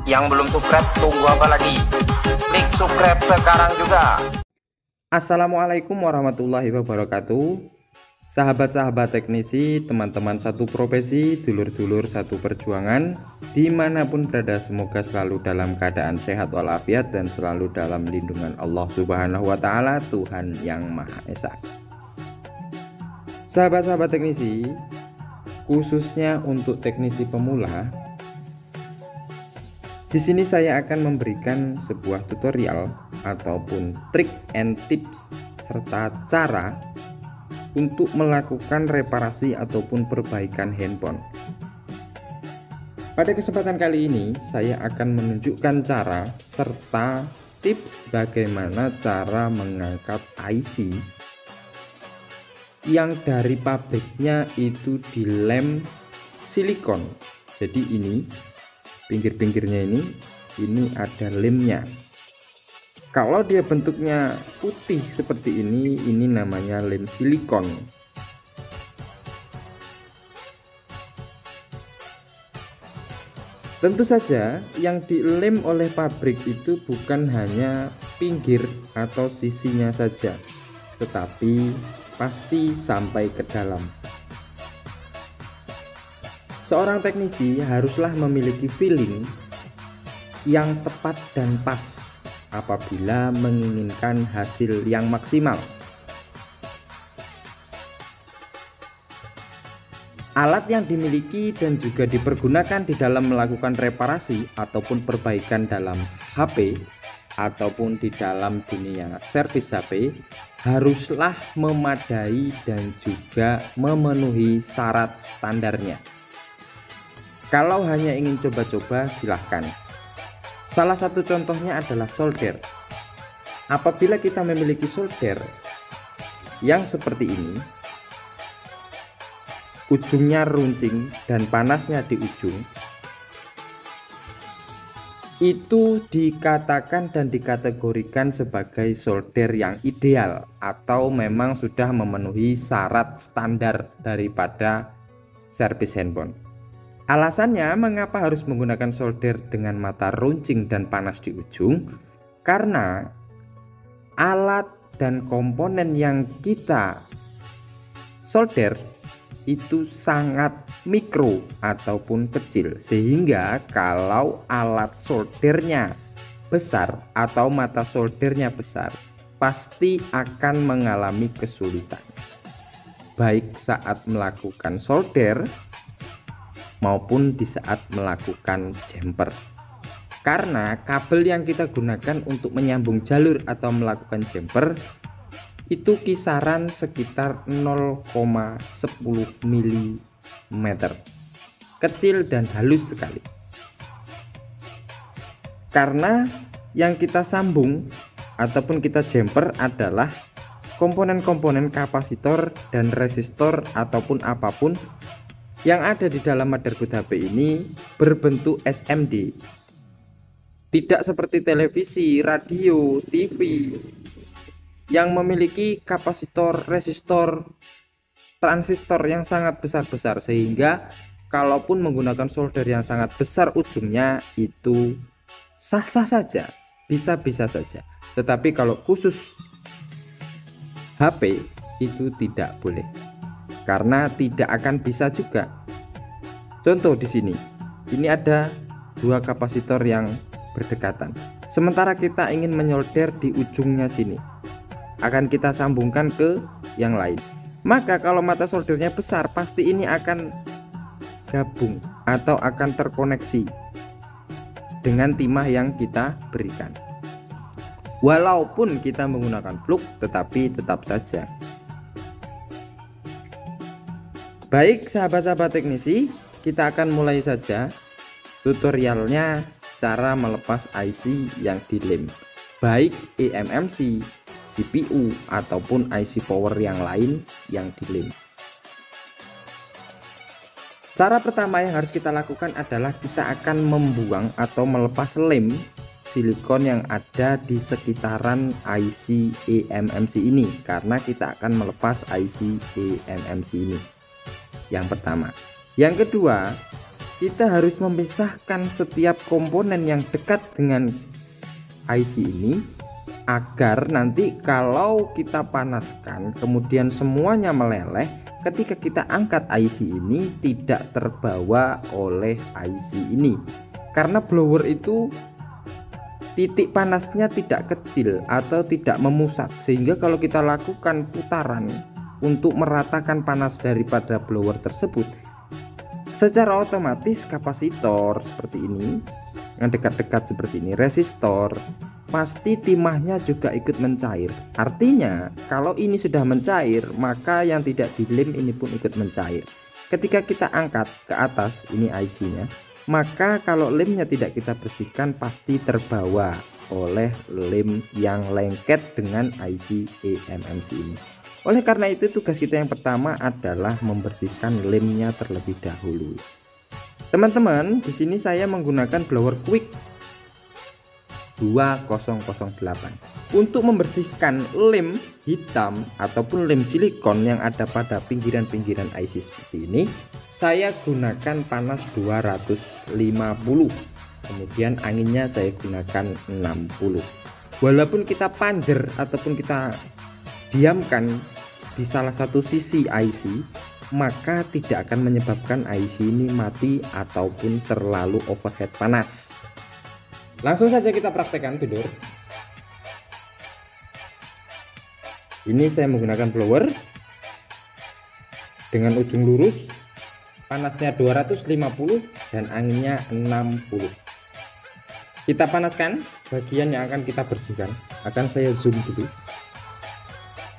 Yang belum subscribe tunggu apa lagi? Klik subscribe sekarang juga. Assalamualaikum warahmatullahi wabarakatuh. Sahabat-sahabat teknisi, teman-teman satu profesi, dulur-dulur satu perjuangan, dimanapun berada, semoga selalu dalam keadaan sehat walafiat dan selalu dalam lindungan Allah Subhanahu wa Ta'ala, Tuhan yang Maha Esa. Sahabat-sahabat teknisi, khususnya untuk teknisi pemula, di sini saya akan memberikan sebuah tutorial ataupun trik and tips serta cara untuk melakukan reparasi ataupun perbaikan handphone. Pada kesempatan kali ini saya akan menunjukkan cara serta tips bagaimana cara mengangkat IC yang dari pabriknya itu dilem silikon. Jadi ini pinggir-pinggirnya ini ada lemnya. Kalau dia bentuknya putih seperti ini namanya lem silikon. Tentu saja yang dilem oleh pabrik itu bukan hanya pinggir atau sisinya saja, tetapi pasti sampai ke dalam. Seorang teknisi haruslah memiliki feeling yang tepat dan pas apabila menginginkan hasil yang maksimal. Alat yang dimiliki dan juga dipergunakan di dalam melakukan reparasi ataupun perbaikan dalam HP ataupun di dalam dunia servis HP haruslah memadai dan juga memenuhi syarat standarnya. Kalau hanya ingin coba-coba, silahkan. Salah satu contohnya adalah solder. Apabila kita memiliki solder yang seperti ini, ujungnya runcing dan panasnya di ujung, itu dikatakan dan dikategorikan sebagai solder yang ideal atau memang sudah memenuhi syarat standar daripada servis handphone. Alasannya mengapa harus menggunakan solder dengan mata runcing dan panas di ujung? Karena alat dan komponen yang kita solder itu sangat mikro ataupun kecil, sehingga kalau alat soldernya besar atau mata soldernya besar, pasti akan mengalami kesulitan baik saat melakukan solder maupun di saat melakukan jumper, karena kabel yang kita gunakan untuk menyambung jalur atau melakukan jumper itu kisaran sekitar 0,10 mm, kecil dan halus sekali. Karena yang kita sambung ataupun kita jumper adalah komponen-komponen kapasitor dan resistor ataupun apapun yang ada di dalam motherboard HP ini berbentuk SMD. Tidak seperti televisi, radio, TV yang memiliki kapasitor, resistor, transistor yang sangat besar-besar, sehingga kalaupun menggunakan solder yang sangat besar ujungnya itu sah-sah saja, bisa-bisa saja. Tetapi kalau khusus HP itu tidak boleh, karena tidak akan bisa juga. Contoh di sini, ini ada dua kapasitor yang berdekatan. Sementara kita ingin menyolder di ujungnya sini, akan kita sambungkan ke yang lain. Maka kalau mata soldernya besar, pasti ini akan gabung atau akan terkoneksi dengan timah yang kita berikan. Walaupun kita menggunakan plug, tetapi tetap saja. Baik sahabat-sahabat teknisi, kita akan mulai saja tutorialnya cara melepas IC yang dilem, baik eMMC, CPU ataupun IC power yang lain yang dilem. Cara pertama yang harus kita lakukan adalah kita akan membuang atau melepas lem silikon yang ada di sekitaran IC eMMC ini, karena kita akan melepas IC eMMC ini. Yang pertama. Yang kedua, kita harus memisahkan setiap komponen yang dekat dengan IC ini agar nanti kalau kita panaskan kemudian semuanya meleleh, ketika kita angkat IC ini tidak terbawa oleh IC ini. Karena blower itu titik panasnya tidak kecil atau tidak memusat, sehingga kalau kita lakukan putaran untuk meratakan panas daripada blower tersebut, secara otomatis kapasitor seperti ini yang dekat-dekat seperti ini, resistor, pasti timahnya juga ikut mencair. Artinya kalau ini sudah mencair, maka yang tidak dilem ini pun ikut mencair. Ketika kita angkat ke atas, ini IC nya, maka kalau lemnya tidak kita bersihkan pasti terbawa oleh lem yang lengket dengan IC eMMC ini. Oleh karena itu tugas kita yang pertama adalah membersihkan lemnya terlebih dahulu. Teman-teman, di sini saya menggunakan blower quick 2008 untuk membersihkan lem hitam ataupun lem silikon yang ada pada pinggiran-pinggiran IC seperti ini. Saya gunakan panas 250, kemudian anginnya saya gunakan 60. Walaupun kita panjer ataupun kita diamkan di salah satu sisi IC, maka tidak akan menyebabkan IC ini mati ataupun terlalu overhead panas. Langsung saja kita praktekkan, dulur. Ini saya menggunakan blower dengan ujung lurus, panasnya 250 dan anginnya 60. Kita panaskan bagian yang akan kita bersihkan. Akan saya zoom dulu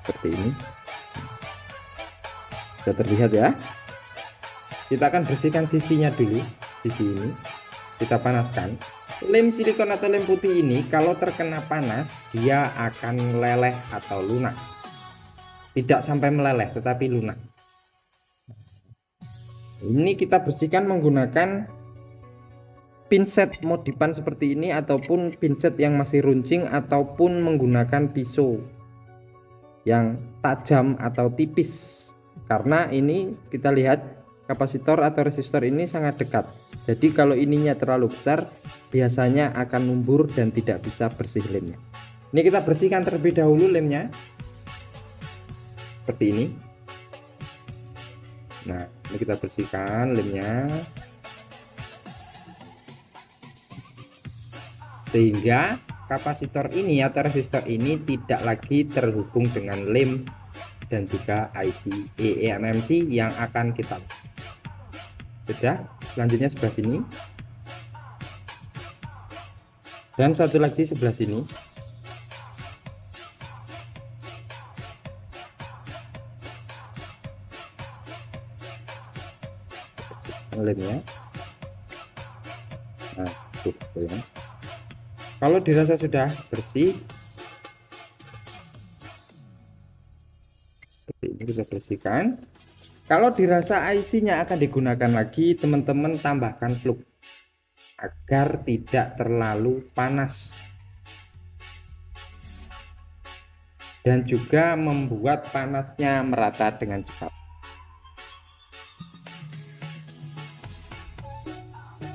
seperti ini, bisa terlihat ya. Kita akan bersihkan sisinya dulu. Sisi ini kita panaskan. Lem silikon atau lem putih ini kalau terkena panas dia akan leleh atau lunak. Tidak sampai meleleh tetapi lunak. Ini kita bersihkan menggunakan pinset modifan seperti ini ataupun pinset yang masih runcing ataupun menggunakan pisau yang tajam atau tipis. Karena ini kita lihat kapasitor atau resistor ini sangat dekat. Jadi kalau ininya terlalu besar biasanya akan numbur dan tidak bisa bersih lemnya. Ini kita bersihkan terlebih dahulu lemnya seperti ini. Nah, ini kita bersihkan lemnya sehingga kapasitor ini atau resistor ini tidak lagi terhubung dengan lem dan juga IC eMMC yang akan kita sudah. Selanjutnya sebelah sini dan satu lagi sebelah sini. Lemnya. Nah, ya. Kalau dirasa sudah bersih, seperti ini kita bersihkan. Kalau dirasa IC-nya akan digunakan lagi, teman-teman tambahkan flux agar tidak terlalu panas dan juga membuat panasnya merata dengan cepat.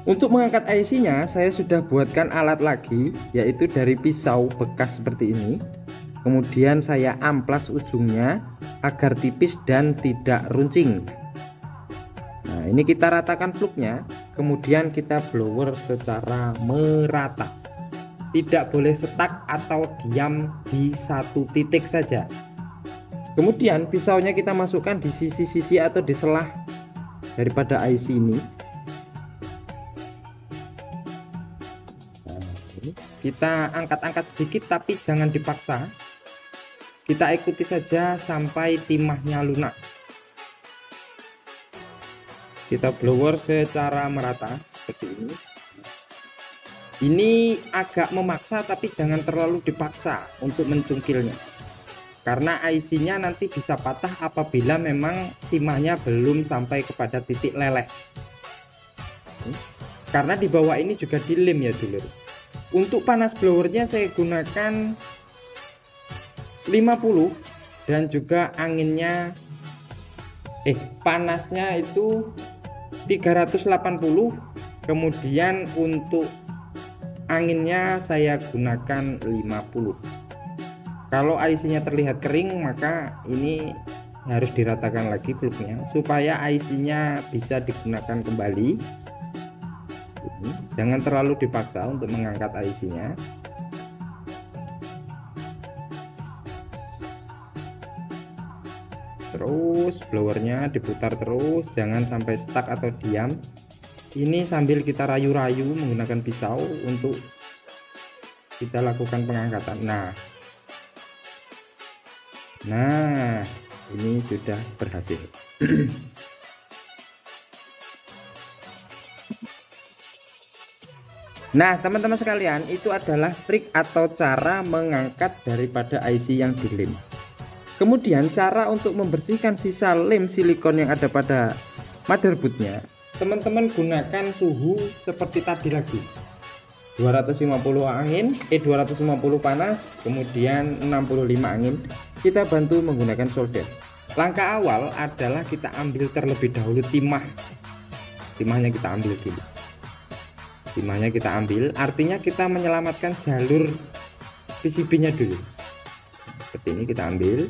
Untuk mengangkat IC-nya saya sudah buatkan alat lagi, yaitu dari pisau bekas seperti ini. Kemudian saya amplas ujungnya agar tipis dan tidak runcing. Nah, ini kita ratakan fluknya, kemudian kita blower secara merata. Tidak boleh stuck atau diam di satu titik saja. Kemudian pisaunya kita masukkan di sisi-sisi atau di selah daripada IC ini. Nah, ini kita angkat-angkat sedikit tapi jangan dipaksa. Kita ikuti saja sampai timahnya lunak. Kita blower secara merata seperti ini. Ini agak memaksa tapi jangan terlalu dipaksa untuk mencungkilnya. Karena IC-nya nanti bisa patah apabila memang timahnya belum sampai kepada titik leleh. Karena di bawah ini juga dilem ya dulur. Untuk panas blowernya saya gunakan 50 dan juga anginnya panasnya itu 380. Kemudian untuk anginnya saya gunakan 50. Kalau IC-nya terlihat kering, maka ini harus diratakan lagi fluknya supaya IC-nya bisa digunakan kembali. Jangan terlalu dipaksa untuk mengangkat IC-nya. Terus blowernya diputar terus, jangan sampai stuck atau diam. Ini sambil kita rayu-rayu menggunakan pisau untuk kita lakukan pengangkatan. Nah, ini sudah berhasil. Nah, teman-teman sekalian, itu adalah trik atau cara mengangkat daripada IC yang dilem. Kemudian cara untuk membersihkan sisa lem silikon yang ada pada motherboardnya, teman-teman gunakan suhu seperti tadi lagi. 250 angin, 250 panas, kemudian 65 angin. Kita bantu menggunakan solder. Langkah awal adalah kita ambil terlebih dahulu timah. Timahnya kita ambil dulu. Timahnya kita ambil, artinya kita menyelamatkan jalur PCB-nya dulu. Seperti ini kita ambil.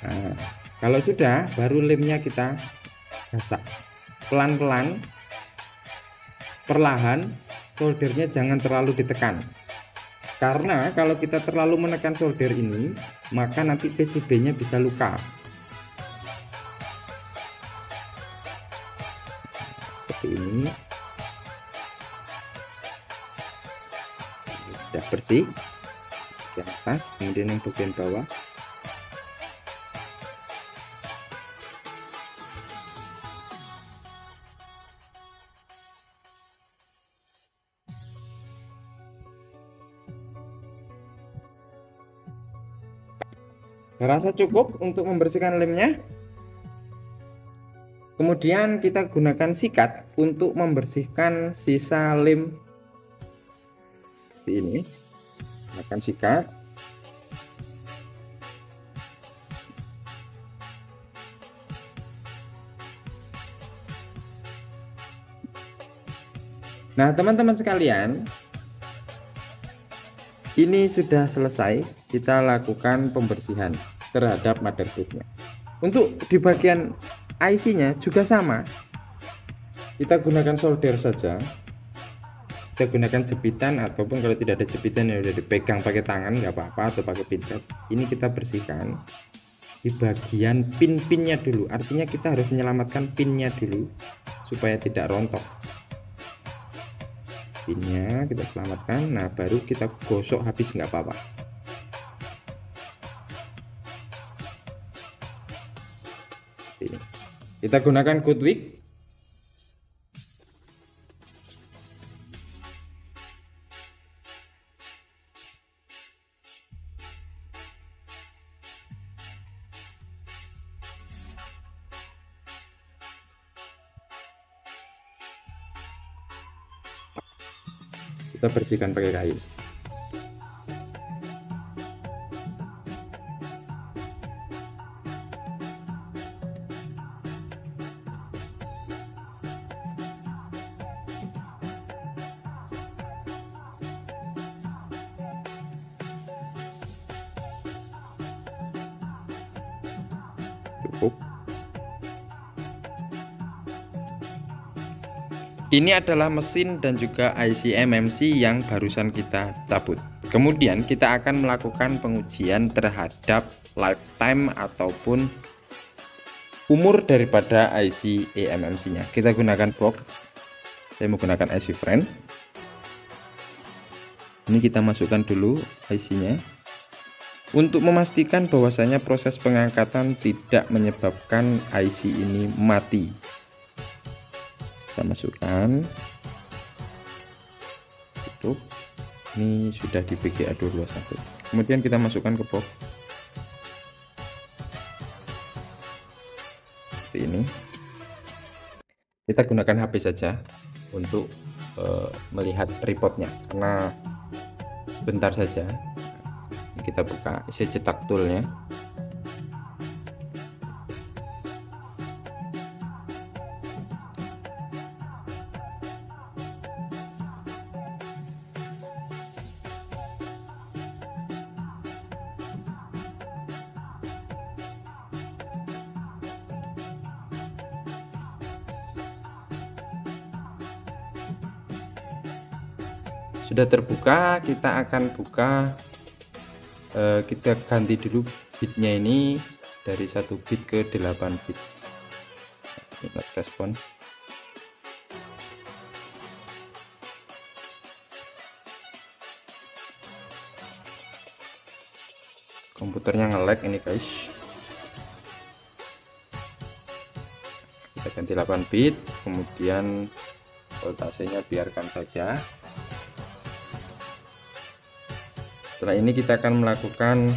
Nah, kalau sudah, baru lemnya kita gasak. Pelan-pelan, perlahan, soldernya jangan terlalu ditekan. Karena kalau kita terlalu menekan solder ini, maka nanti PCB-nya bisa luka. Seperti ini. Sudah bersih. Di atas, kemudian yang bagian bawah. Saya rasa cukup untuk membersihkan lemnya. Kemudian kita gunakan sikat untuk membersihkan sisa lem. Seperti ini. Gunakan sikat. Nah, teman-teman sekalian, ini sudah selesai. Kita lakukan pembersihan terhadap motherboardnya. Untuk di bagian IC-nya juga sama. Kita gunakan solder saja. Kita gunakan jepitan, ataupun kalau tidak ada jepitan ya udah dipegang pakai tangan nggak apa-apa, atau pakai pinset. Ini kita bersihkan di bagian pin-pinnya dulu. Artinya kita harus menyelamatkan pinnya dulu supaya tidak rontok. Pinnya kita selamatkan. Nah, baru kita gosok habis nggak apa-apa. Ini kita gunakan Goodwick. Kita bersihkan pakai kayu. Cukup. Ini adalah mesin dan juga IC MMC yang barusan kita cabut. Kemudian kita akan melakukan pengujian terhadap lifetime ataupun umur daripada IC eMMC-nya. Kita gunakan box. Saya menggunakan IC friend. Ini kita masukkan dulu IC-nya untuk memastikan bahwasanya proses pengangkatan tidak menyebabkan IC ini mati. Kita masukkan, tutup. Ini sudah di BGA 221. Kemudian kita masukkan ke box seperti ini. Kita gunakan HP saja untuk melihat repotnya, karena bentar saja. Kita buka, saya cetak toolnya. Sudah terbuka, kita akan buka, kita ganti dulu bitnya ini dari 1 bit ke 8 bit. Not respon. Komputernya nge-lag ini guys. Kita ganti 8 bit, kemudian voltasenya biarkan saja. Setelah ini kita akan melakukan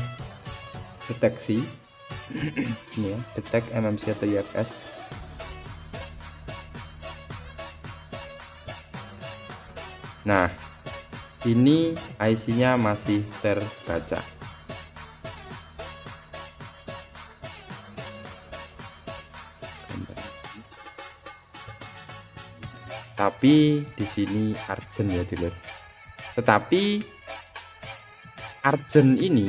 deteksi ini ya, detect MMC atau UFS. Nah, ini IC-nya masih terbaca. Tapi di sini urgent ya dulur. Tetapi urgent ini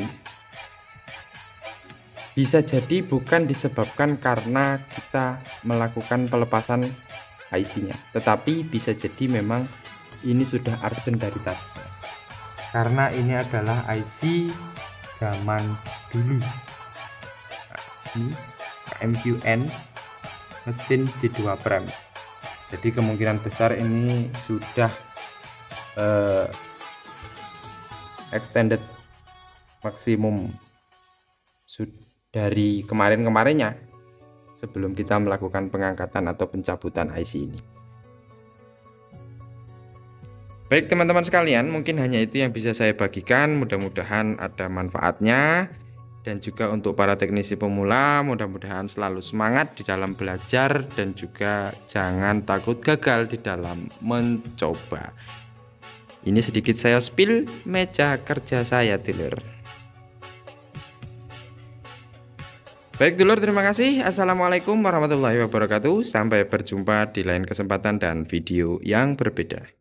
bisa jadi bukan disebabkan karena kita melakukan pelepasan IC-nya, tetapi bisa jadi memang ini sudah urgent dari tadi, karena ini adalah IC zaman dulu. Nah, ini KMQN mesin J2 Prime, jadi kemungkinan besar ini sudah extended maksimum dari kemarin-kemarinnya sebelum kita melakukan pengangkatan atau pencabutan IC ini. Baik teman-teman sekalian, mungkin hanya itu yang bisa saya bagikan. Mudah-mudahan ada manfaatnya, dan juga untuk para teknisi pemula, mudah-mudahan selalu semangat di dalam belajar dan juga jangan takut gagal di dalam mencoba. Ini sedikit saya spill meja kerja saya dulur. Baik dulur, terima kasih. Assalamualaikum warahmatullahi wabarakatuh. Sampai berjumpa di lain kesempatan dan video yang berbeda.